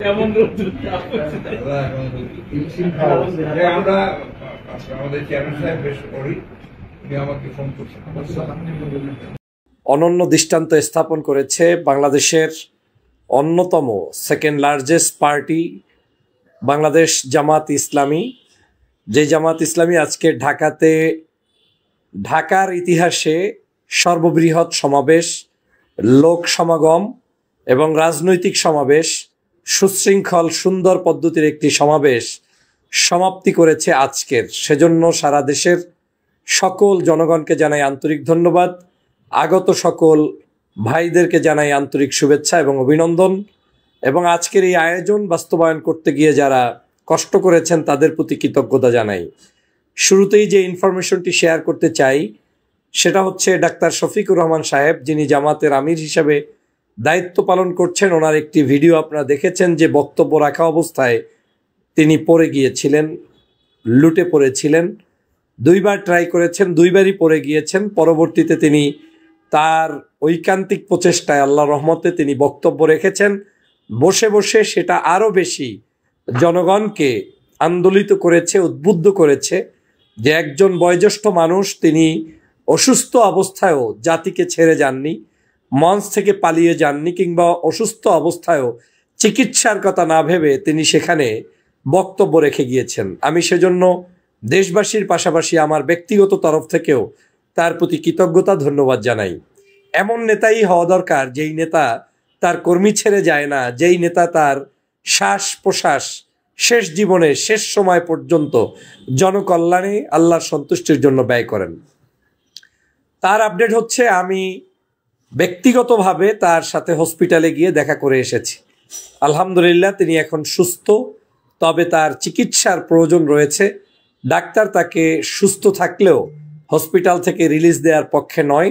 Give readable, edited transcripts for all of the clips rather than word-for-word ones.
আমরা আমাদের চেয়ারম্যান সাহেব বেশ করি, উনি আমাকে ফোন করছেন। অনন্য দৃষ্টান্ত স্থাপন করেছে বাংলাদেশের অন্যতম second largest party Bangladesh Jamaat Islami. যে জামাত ইসলামী আজকে ঢাকার ইতিহাসে সর্ববৃহৎ সমাবেশ, লোক সমাগম এবং রাজনৈতিক সমাবেশ, সুশৃঙ্খল সুন্দর পদ্ধতির একটি সমাবেশ সমাপ্তি করেছে আজকের। সেজন্য সারা দেশের সকল জনগণকে জানাই আন্তরিক ধন্যবাদ, আগত সকল ভাইদেরকে জানাই আন্তরিক শুভেচ্ছা এবং অভিনন্দন, এবং আজকের এই আয়োজন বাস্তবায়ন করতে গিয়ে যারা কষ্ট করেছেন তাদের প্রতি কৃতজ্ঞতা জানাই। শুরুতেই যে ইনফরমেশনটি শেয়ার করতে চাই সেটা হচ্ছে ডাক্তার শফিকুর রহমান সাহেব, যিনি জামাতের আমির হিসাবে দায়িত্ব পালন করছেন। ওনার একটি ভিডিও আপনারা দেখেছেন যে বক্তব্য রাখা অবস্থায় তিনি পড়ে গিয়েছিলেন, লুটে পড়েছিলেন। দুইবার ট্রাই করেছেন, দুইবারই পড়ে গিয়েছেন। পরবর্তীতে তিনি তার ঐকান্তিক প্রচেষ্টায় আল্লাহর রহমতে তিনি বক্তব্য রেখেছেন। বসে বসে সেটা আরও বেশি জনগণকে আন্দোলিত করেছে, উদ্বুদ্ধ করেছে যে একজন বয়োজ্যেষ্ঠ মানুষ, তিনি অসুস্থ অবস্থায়ও জাতিকে ছেড়ে যাননি, মঞ্চ থেকে পালিয়ে যাননি, কিংবা অসুস্থ অবস্থায়ও চিকিৎসার কথা না ভেবে তিনি সেখানে বক্তব্য রেখে গিয়েছেন। আমি সেজন্য দেশবাসীর পাশাপাশি আমার ব্যক্তিগত তরফ থেকেও তার প্রতি কৃতজ্ঞতা ধন্যবাদ জানাই। এমন নেতাই হওয়া দরকার যেই নেতা তার কর্মী ছেড়ে যায় না, যেই নেতা তার শ্বাস প্রশ্বাস শেষ জীবনে শেষ সময় পর্যন্ত জনকল্যাণে আল্লাহর সন্তুষ্টির জন্য ব্যয় করেন। তার আপডেট হচ্ছে, আমি ব্যক্তিগতভাবে তার সাথে হসপিটালে গিয়ে দেখা করে এসেছি। আলহামদুলিল্লাহ তিনি এখন সুস্থ, তবে তার চিকিৎসার প্রয়োজন রয়েছে। ডাক্তার তাকে সুস্থ থাকলেও হসপিটাল থেকে রিলিজ দেওয়ার পক্ষে নয়,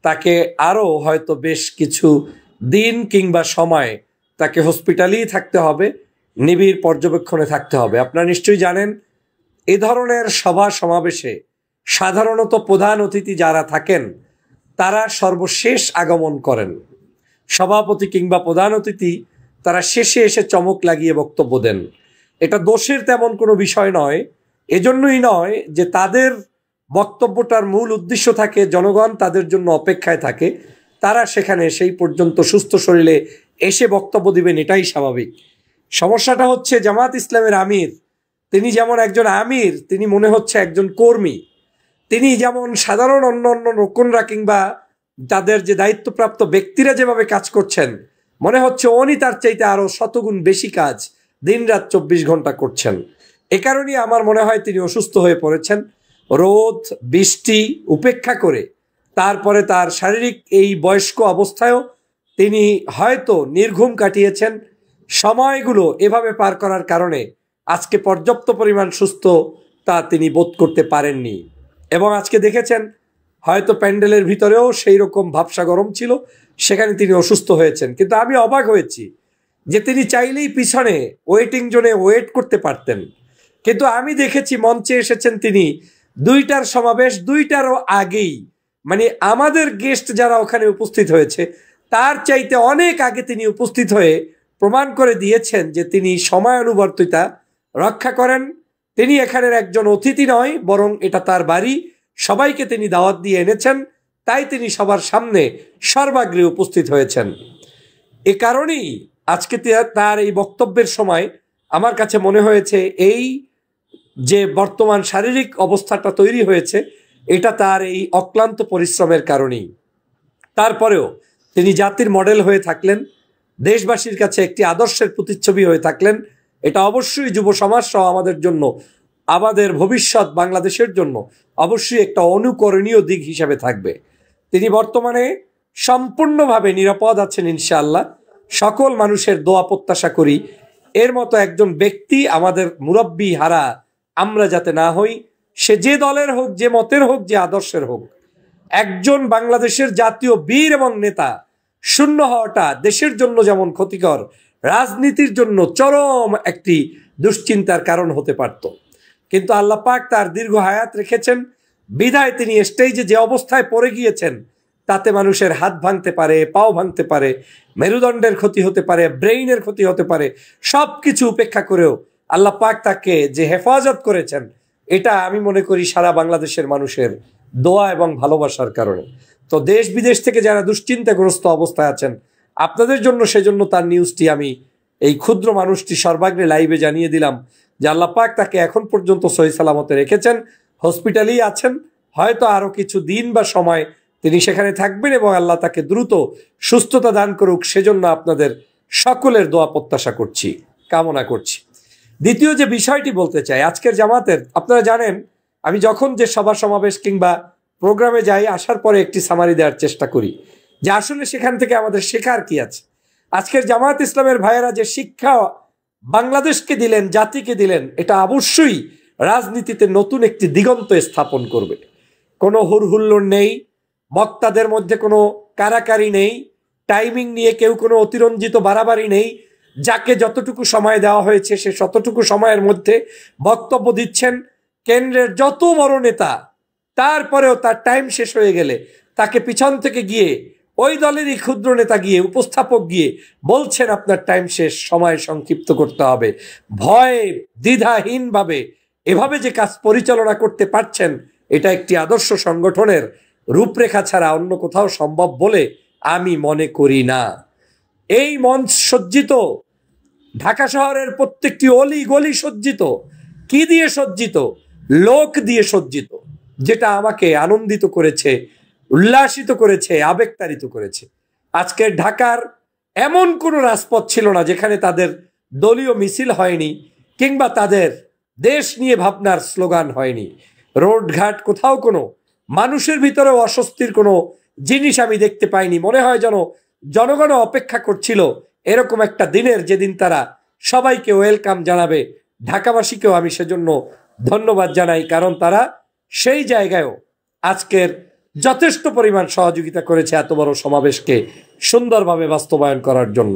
তাকে আরও হয়তো বেশ কিছু দিন কিংবা সময় তাকে হসপিটালেই থাকতে হবে, নিবিড় পর্যবেক্ষণে থাকতে হবে। আপনারা নিশ্চয়ই জানেন এ ধরনের সভা সমাবেশে সাধারণত প্রধান অতিথি যারা থাকেন তারা সর্বশেষ আগমন করেন। সভাপতি কিংবা প্রধান অতিথি তারা শেষে এসে চমক লাগিয়ে বক্তব্য দেন। এটা দোষের তেমন কোনো বিষয় নয়, এজন্যই নয় যে তাদের বক্তব্যটার মূল উদ্দেশ্য থাকে জনগণ তাদের জন্য অপেক্ষায় থাকে, তারা সেখানে সেই পর্যন্ত সুস্থ শরীরে এসে বক্তব্য দিবেন, এটাই স্বাভাবিক। সমস্যাটা হচ্ছে জামাত ইসলামের আমির, তিনি যেমন একজন আমির, তিনি মনে হচ্ছে একজন কর্মী। তিনি যেমন সাধারণ অন্য অন্য রোকনরা কিংবা তাদের যে দায়িত্বপ্রাপ্ত ব্যক্তিরা যেভাবে কাজ করছেন, মনে হচ্ছে উনি তার চাইতে আরও শতগুণ বেশি কাজ দিনরাত 24 ঘন্টা করছেন। এ কারণেই আমার মনে হয় তিনি অসুস্থ হয়ে পড়েছেন। রোদ বৃষ্টি উপেক্ষা করে তারপরে তার শারীরিক এই বয়স্ক অবস্থায়ও তিনি হয়তো নির্ঘুম কাটিয়েছেন। সময়গুলো এভাবে পার করার কারণে আজকে পর্যাপ্ত পরিমাণ সুস্থ তা তিনি বোধ করতে পারেননি, এবং আজকে দেখেছেন হয়তো প্যান্ডেলের ভিতরেও সেই রকম ভাবসা গরম ছিল, সেখানে তিনি অসুস্থ হয়েছেন। কিন্তু আমি অবাক হয়েছি যে তিনি চাইলেই পিছনে ওয়েটিং জোনে ওয়েট করতে পারতেন, কিন্তু আমি দেখেছি মঞ্চে এসেছেন তিনি 2টার সমাবেশ 2টারও আগেই, মানে আমাদের গেস্ট যারা ওখানে উপস্থিত হয়েছে তার চাইতে অনেক আগে তিনি উপস্থিত হয়ে প্রমাণ করে দিয়েছেন যে তিনি সময়ানুবর্তিতা রক্ষা করেন। তিনি এখানের একজন অতিথি নয়, বরং এটা তার বাড়ি, সবাইকে তিনি দাওয়াত দিয়ে এনেছেন, তাই তিনি সবার সামনে সর্বাগ্রে উপস্থিত হয়েছেন। এ কারণেই আজকে তার এই বক্তব্যের সময় আমার কাছে মনে হয়েছে এই যে বর্তমান শারীরিক অবস্থাটা তৈরি হয়েছে এটা তার এই অক্লান্ত পরিশ্রমের কারণেই। তারপরেও তিনি জাতির মডেল হয়ে থাকলেন, দেশবাসীর কাছে একটি আদর্শের প্রতিচ্ছবি হয়ে থাকলেন। এটা অবশ্যই যুব সমাজ সহ আমাদের জন্য, আমাদের ভবিষ্যৎ বাংলাদেশের জন্য অবশ্যই একটা অনুকরণীয় দিক হিসাবে থাকবে। তিনি বর্তমানে সম্পূর্ণভাবে নিরাপদ আছেন ইনশাআল্লাহ। সকল মানুষের দোয়া প্রত্যাশা করি এর মতো একজন ব্যক্তি আমাদের মুরব্বি হারা আমরা যাতে না হই, সে যে দলের হোক, যে মতের হোক, যে আদর্শের হোক। একজন বাংলাদেশের জাতীয় বীর এবং নেতা শূন্য হওয়াটা দেশের জন্য যেমন ক্ষতিকর, রাজনীতির জন্য চরম একটি দুশ্চিন্তার কারণ হতে পারত। কিন্তু আল্লাহ পাক তার দীর্ঘ হায়াত রেখেছেন বিধায় তিনি স্টেজে যে অবস্থায় পড়ে গিয়েছেন তাতে মানুষের হাত ভাঙতে পারে, পাও ভাঙতে পারে, মেরুদণ্ডের ক্ষতি হতে পারে, ব্রেইনের ক্ষতি হতে পারে। সব কিছু উপেক্ষা করেও আল্লাহ পাক তাকে যে হেফাজত করেছেন, এটা আমি মনে করি সারা বাংলাদেশের মানুষের দোয়া এবং ভালোবাসার কারণে। তো দেশ বিদেশ থেকে যারা দুশ্চিন্তাগ্রস্ত অবস্থায় আছেন, আপনাদের জন্য সেজন্য তার নিউজটি আমি এই ক্ষুদ্র মানুষটি সর্বাগ্রে লাইভে জানিয়ে দিলাম যে আল্লাহ পাক তাকে এখন পর্যন্ত সহি সালামতে রেখেছেন, হসপিটালেই আছেন। হয়তো আরো কিছু দিন বা সময় তিনি সেখানে থাকবেন এবং আল্লাহ তাকে দ্রুত সুস্থতা দান করুক, সেজন্য আপনাদের সকলের দোয়া প্রত্যাশা করছি, কামনা করছি। দ্বিতীয় যে বিষয়টি বলতে চাই, আজকের জামাতের, আপনারা জানেন আমি যখন যে সভা সমাবেশ কিংবা প্রোগ্রামে যাই, আসার পরে একটি সামারি দেওয়ার চেষ্টা করি যে আসলে সেখান থেকে আমাদের শেখার কি আছে। আজকের জামাত ইসলামের ভাইয়েরা যে শিক্ষা বাংলাদেশকে দিলেন, জাতিকে দিলেন, এটা অবশ্যই রাজনীতিতে নতুন একটি দিগন্ত স্থাপন করবে। কোনো হুড়হুল্লোড় নেই, বক্তাদের মধ্যে কোনো কারাকারি নেই, টাইমিং নিয়ে কেউ কোনো অতিরঞ্জিত বাড়াবাড়ি নেই। যাকে যতটুকু সময় দেওয়া হয়েছে সে ততটুকু সময়ের মধ্যে বক্তব্য দিচ্ছেন। কেন্দ্রের যত বড় নেতা, তারপরেও তার টাইম শেষ হয়ে গেলে তাকে পিছন থেকে গিয়ে ওই দলেরই ক্ষুদ্র নেতা গিয়ে, উপস্থাপক গিয়ে বলছেন আপনার টাইম শেষ, সময় সংক্ষিপ্ত করতে হবে। ভয়ে দ্বিধাহীনভাবে এভাবে যে কাজ পরিচালনা করতে পারছেন, এটা একটি আদর্শ সংগঠনের রূপরেখা ছাড়া অন্য কোথাও সম্ভব বলে আমি মনে করি না। এই মঞ্চ সজ্জিত, ঢাকা শহরের প্রত্যেকটি অলি গলি সজ্জিত। কি দিয়ে সজ্জিত? লোক দিয়ে সজ্জিত, যেটা আমাকে আনন্দিত করেছে, উল্লাসিত করেছে, আবেগতাড়িত করেছে। আজকের ঢাকার এমন কোনো রাজপথ ছিল না যেখানে তাদের দলীয় মিছিল হয়নি কিংবা তাদের দেশ নিয়ে ভাবনার স্লোগান হয়নি। রোডঘাট কোথাও কোনো মানুষের ভিতরেও অস্বস্তির কোনো জিনিস আমি দেখতে পাইনি। মনে হয় যেন জনগণ অপেক্ষা করছিল এরকম একটা দিনের, যেদিন তারা সবাইকে ওয়েলকাম জানাবে। ঢাকাবাসীকেও আমি সেজন্য ধন্যবাদ জানাই, কারণ তারা সেই জায়গায়ও আজকের যথেষ্ট পরিমাণ সহযোগিতা করেছে এত বড় সমাবেশকে সুন্দরভাবে বাস্তবায়ন করার জন্য।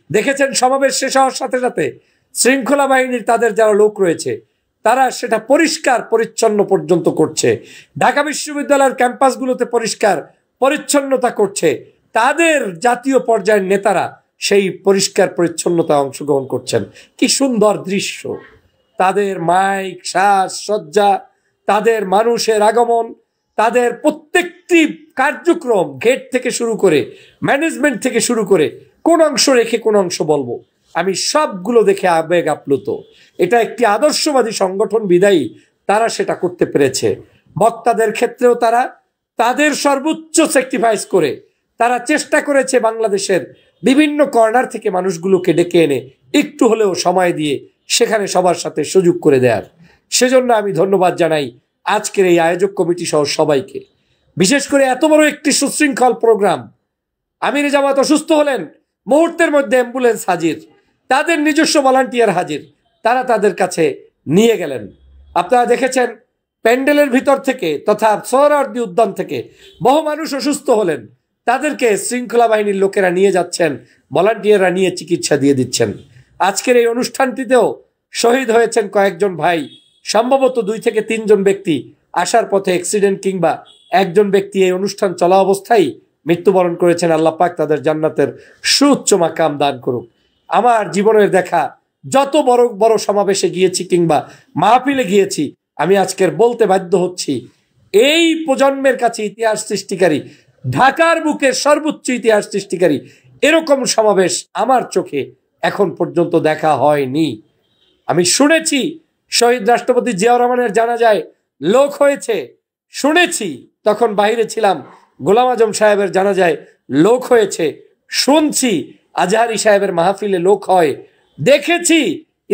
দেখেছেন সমাবেশ শেষ হওয়ার সাথে সাথে শৃঙ্খলা বাহিনীর তাদের যারা লোক রয়েছে, তারা সেটা পরিষ্কার পরিচ্ছন্ন পর্যন্ত করছে। ঢাকা বিশ্ববিদ্যালয়ের ক্যাম্পাসগুলোতে পরিষ্কার পরিচ্ছন্নতা করছে। তাদের জাতীয় পর্যায়ের নেতারা সেই পরিষ্কার পরিচ্ছন্নতায় অংশগ্রহণ করছেন। কি সুন্দর দৃশ্য! তাদের মাইক, শ্বাস সজ্জা, তাদের মানুষের আগমন, তাদের প্রত্যেকটি কার্যক্রম, গেট থেকে শুরু করে ম্যানেজমেন্ট থেকে শুরু করে, কোন অংশ রেখে কোন অংশ বলবো, আমি সবগুলো দেখে আবেগ আপ্লুত। এটা একটি আদর্শবাদী সংগঠন বিদায়ী তারা সেটা করতে পেরেছে। বক্তাদের ক্ষেত্রেও তারা তাদের সর্বোচ্চ স্যাক্রিফাইস করে তারা চেষ্টা করেছে বাংলাদেশের বিভিন্ন কর্নার থেকে মানুষগুলোকে ডেকে এনে একটু হলেও সময় দিয়ে সেখানে সবার সাথে সুযোগ করে দেওয়ার। সেজন্য আমি ধন্যবাদ জানাই আজকের এই আয়োজক কমিটি সহ সবাইকে। বিশেষ করে এত বড় একটি সুশৃঙ্খল প্রোগ্রাম, আমিরে জামাত অসুস্থ হলেন, মুহূর্তের মধ্যে অ্যাম্বুলেন্স হাজির, তাদের নিজস্ব ভলান্টিয়ার হাজির, তারা তাদের কাছে নিয়ে গেলেন। আপনারা দেখেছেন প্যান্ডেলের ভিতর থেকে তথা সোহরাওয়ার্দী উদ্যান থেকে বহু মানুষ অসুস্থ হলেন, তাদেরকে শৃঙ্খলা বাহিনীর লোকেরা নিয়ে যাচ্ছেন, ভলান্টিয়াররা নিয়ে চিকিৎসা দিয়ে দিচ্ছেন। আজকের এই অনুষ্ঠানটিতেও শহীদ হয়েছেন কয়েকজন ভাই, সম্ভবত 2 থেকে 3 জন ব্যক্তি আসার পথে অ্যাক্সিডেন্ট কিংবা একজন ব্যক্তি এই অনুষ্ঠান চলা অবস্থায় মৃত্যুবরণ করেছেন। আল্লাহ পাক তাদের জান্নাতের সুউচ্চ মাকাম দান করুক। আমার জীবনের দেখা যত বড় বড় সমাবেশে গিয়েছি কিংবা মাহফিলে গিয়েছি, আমি আজকের বলতে বাধ্য হচ্ছি, এই প্রজন্মের কাছে ইতিহাস সৃষ্টিকারী, ঢাকার বুকের সর্বোচ্চ ইতিহাস সৃষ্টিকারী এরকম সমাবেশ আমার চোখে এখন পর্যন্ত দেখা হয়নি। আমি শুনেছি শহীদ রাষ্ট্রপতি জিয়াউর রহমানের জানাজায় লোক হয়েছে, শুনেছি, তখন বাইরে ছিলাম, গোলাম আজম সাহেবের জানাজায় লোক হয়েছে, শুনছি আজহারি সাহেবের মাহফিলে লোক হয়, দেখেছি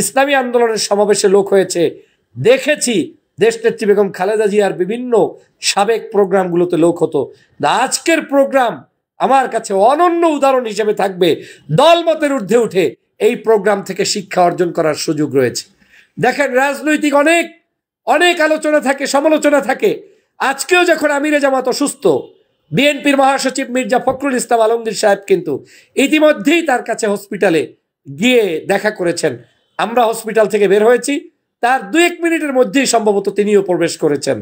ইসলামী আন্দোলনের সমাবেশে লোক হয়েছে, দেখেছি দেশনেত্রী বেগম খালেদা জিয়ার বিভিন্ন সাবেক প্রোগ্রামগুলোতে লোক হতো। আজকের প্রোগ্রাম আমার কাছে অনন্য উদাহরণ হিসেবে থাকবে। দলমতের ঊর্ধ্বে উঠে এই প্রোগ্রাম থেকে শিক্ষা অর্জন করার সুযোগ রয়েছে। দেখেন রাজনৈতিক অনেক অনেক আলোচনা থাকে, সমালোচনা থাকে। আজকেও যখন আমিরে জামাত অসুস্থ, বিএনপির মহাসচিব মির্জা ফখরুল ইসলাম আলমগীর সাহেব কিন্তু ইতিমধ্যেই তার কাছে হসপিটালে গিয়ে দেখা করেছেন। আমরা হসপিটাল থেকে বের হয়েছি, তার 2-1 মিনিটের মধ্যেই সম্ভবত তিনিও প্রবেশ করেছেন।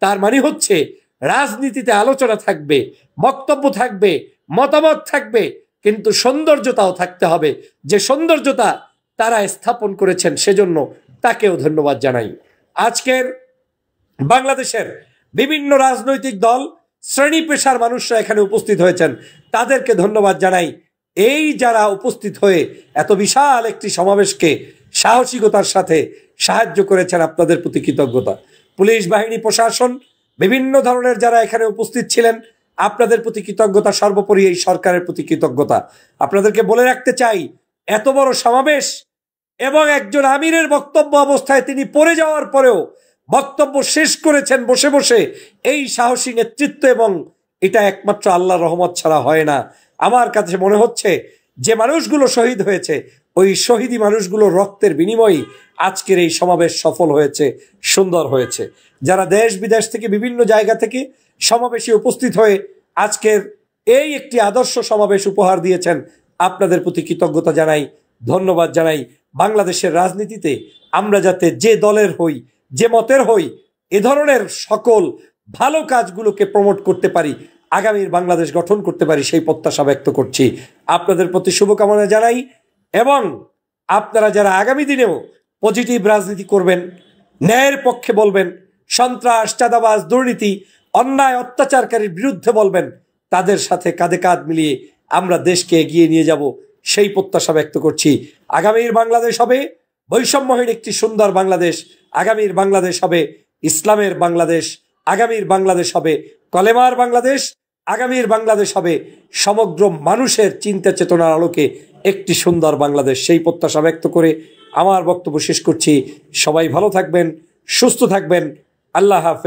তার মানে হচ্ছে রাজনীতিতে আলোচনা থাকবে, বক্তব্য থাকবে, মতামত থাকবে, কিন্তু সৌন্দর্যতাও থাকতে হবে। যে সৌন্দর্যতা তারা স্থাপন করেছেন সেজন্য তাকেও ধন্যবাদ জানাই। আজকের বাংলাদেশের বিভিন্ন রাজনৈতিক দল, শ্রেণী পেশার মানুষরা এখানে উপস্থিত হয়েছেন, তাদেরকে ধন্যবাদ জানাই। এই যারা উপস্থিত হয়ে এত বিশাল একটি সমাবেশকে সাহসিকতার সাথে সাহায্য করেছেন, আপনাদের প্রতি কৃতজ্ঞতা। পুলিশ বাহিনী, প্রশাসন, বিভিন্ন ধরনের যারা এখানে উপস্থিত ছিলেন, আপনাদের প্রতি কৃতজ্ঞতা। সর্বোপরি এই সরকারের প্রতি কৃতজ্ঞতা। আপনাদেরকে বলে রাখতে চাই, এত বড় সমাবেশ এবং একজন আমিরের বক্তব্য অবস্থায় তিনি পড়ে যাওয়ার পরেও বক্তব্য শেষ করেছেন বসে বসে, এই সাহসী নেতৃত্ব, এবং এটা একমাত্র আল্লাহর রহমত ছাড়া হয় না। আমার কাছে মনে হচ্ছে যে মানুষগুলো শহীদ হয়েছে, ওই শহীদি মানুষগুলোর রক্তের বিনিময়ে আজকের এই সমাবেশ সফল হয়েছে, সুন্দর হয়েছে। যারা দেশ বিদেশ থেকে বিভিন্ন জায়গা থেকে সমাবেশে উপস্থিত হয়ে আজকের এই একটি আদর্শ সমাবেশ উপহার দিয়েছেন, আপনাদের প্রতি কৃতজ্ঞতা জানাই, ধন্যবাদ জানাই। বাংলাদেশের রাজনীতিতে আমরা যাতে যে দলের হই, যে মতের হই, এ ধরনের সকল ভালো কাজগুলোকে প্রমোট করতে পারি, আগামীর বাংলাদেশ গঠন করতে পারি, সেই প্রত্যাশা ব্যক্ত করছি। আপনাদের প্রতি শুভকামনা জানাই, এবং আপনারা যারা আগামী দিনেও পজিটিভ রাজনীতি করবেন, ন্যায়ের পক্ষে বলবেন, সন্ত্রাস, চাঁদাবাজ, দুর্নীতি, অন্যায়, অত্যাচারকারীর বিরুদ্ধে বলবেন, তাদের সাথে কাঁধে কাঁধ মিলিয়ে আমরা দেশকে এগিয়ে নিয়ে যাব, সেই প্রত্যাশা ব্যক্ত করছি। আগামীর বাংলাদেশ হবে বৈষম্যহীন একটি সুন্দর বাংলাদেশ। আগামীর বাংলাদেশ হবে ইসলামের বাংলাদেশ। আগামীর বাংলাদেশ হবে কলেমার বাংলাদেশ। আগামীর বাংলাদেশ হবে সমগ্র মানুষের চিন্তা চেতনার আলোকে একটি সুন্দর বাংলাদেশ। সেই প্রত্যাশা ব্যক্ত করে আমার বক্তব্য শেষ করছি। সবাই ভালো থাকবেন, সুস্থ থাকবেন। আল্লাহ হাফেজ।